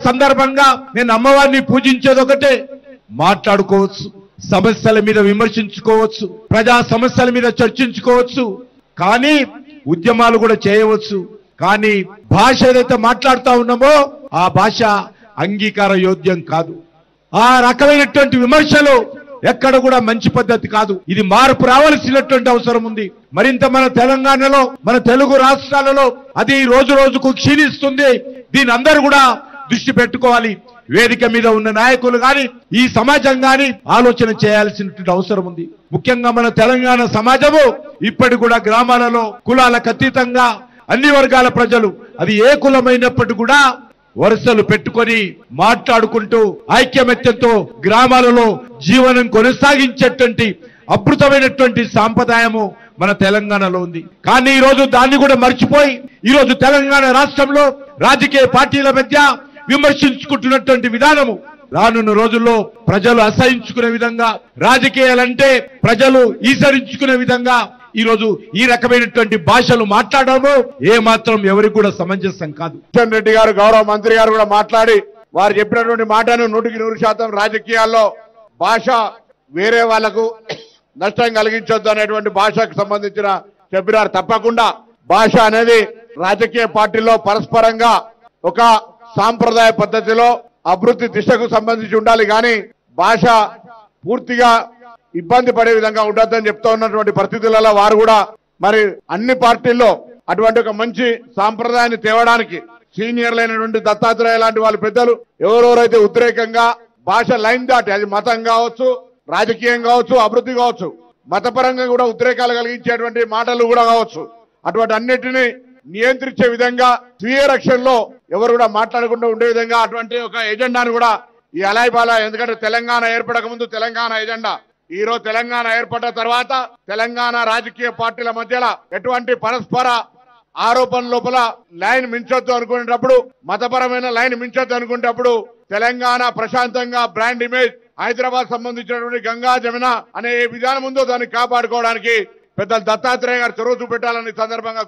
సందర్భంగా నేను అమ్మవారిని పూజించేది ఒకటే, మాట్లాడుకోవచ్చు, సమస్యల మీద విమర్శించుకోవచ్చు, ప్రజా సమస్యల మీద చర్చించుకోవచ్చు, కానీ ఉద్యమాలు కూడా చేయవచ్చు. కానీ భాష ఏదైతే మాట్లాడుతా ఉన్నామో ఆ భాష అంగీకార యోగ్యం కాదు. ఆ రకమైనటువంటి విమర్శలు ఎక్కడ కూడా మంచి పద్ధతి కాదు. ఇది మార్పు రావాల్సినటువంటి అవసరం ఉంది. మరింత మన తెలంగాణలో, మన తెలుగు రాష్ట్రాలలో అది రోజు రోజుకు క్షీణిస్తుంది. దీని అందరూ కూడా దృష్టి పెట్టుకోవాలి. వేదిక మీద ఉన్న నాయకులు గాని, ఈ సమాజం గాని ఆలోచన చేయాల్సినటువంటి అవసరం ఉంది. ముఖ్యంగా మన తెలంగాణ సమాజము ఇప్పటి కూడా గ్రామాలలో కులాలకు అతీతంగా అన్ని వర్గాల ప్రజలు, అది ఏ కులమైనప్పటికీ కూడా వరుసలు పెట్టుకొని మాట్లాడుకుంటూ ఐక్యమత్యంతో గ్రామాలలో జీవనం కొనసాగించేటువంటి అద్భుతమైనటువంటి సాంప్రదాయము మన తెలంగాణలో ఉంది. కానీ ఈ రోజు దాన్ని కూడా మర్చిపోయి ఈ రోజు తెలంగాణ రాష్ట్రంలో రాజకీయ పార్టీల మధ్య విమర్శించుకుంటున్నటువంటి విధానము రానున్న రోజుల్లో ప్రజలు అసహించుకునే విధంగా, రాజకీయాలంటే ప్రజలు ఈసరించుకునే విధంగా ఈ రోజు ఈ రకమైనటువంటి భాషలు మాట్లాడము ఏ మాత్రం ఎవరికి కూడా సమంజసం కాదు. కిషన్ రెడ్డి గారు, గౌరవ మంత్రి గారు కూడా మాట్లాడి వారు చెప్పినటువంటి మాటను 100% రాజకీయాల్లో భాష వేరే వాళ్లకు నష్టం కలిగించొద్దు అనేటువంటి భాషకు సంబంధించిన చెప్పినారు. తప్పకుండా భాష అనేది రాజకీయ పార్టీల్లో పరస్పరంగా ఒక సాంప్రదాయ పద్ధతిలో అభివృద్ధి దిశకు సంబంధించి ఉండాలి. కానీ భాష పూర్తిగా ఇబ్బంది పడే విధంగా ఉండొద్దని చెప్తా ఉన్నటువంటి పరిస్థితులలో వారు కూడా మరి అన్ని పార్టీల్లో అటువంటి ఒక మంచి సాంప్రదాయాన్ని తేవడానికి సీనియర్లైనటువంటి దత్తాత్రేయ లాంటి వాళ్ళ పెద్దలు ఎవరెవరైతే ఉద్రేకంగా భాష లైన్ దాటి, అది మతం కావచ్చు, రాజకీయం కావచ్చు, అభివృద్ధి కావచ్చు, మతపరంగా కూడా ఉద్రేకాలు కలిగించేటువంటి మాటలు కూడా కావచ్చు, అటువంటి అన్నిటినీ నియంత్రించే విధంగా స్వీయ రక్షణలో ఎవరు కూడా మాట్లాడకుండా ఉండే విధంగా అటువంటి ఒక ఎజెండాను కూడా ఈ అలాయిబాలా, ఎందుకంటే తెలంగాణ ఏర్పడక ముందు తెలంగాణ ఎజెండా, ఈ రోజు తెలంగాణ ఏర్పడ్డ తర్వాత తెలంగాణ రాజకీయ పార్టీల మధ్యలో ఎటువంటి పరస్పర ఆరోపణ లోపల లైన్ మించొద్దు అనుకునేటప్పుడు, మతపరమైన లైన్ మించొద్దు అనుకునేటప్పుడు తెలంగాణ ప్రశాంతంగా బ్రాండ్ ఇమేజ్, హైదరాబాద్ సంబంధించినటువంటి గంగా జమున అనే విధానం ఉందో దాన్ని కాపాడుకోవడానికి పెద్దలు దత్తాత్రేయ గారు చొరవ చూపెట్టాలని సందర్భంగా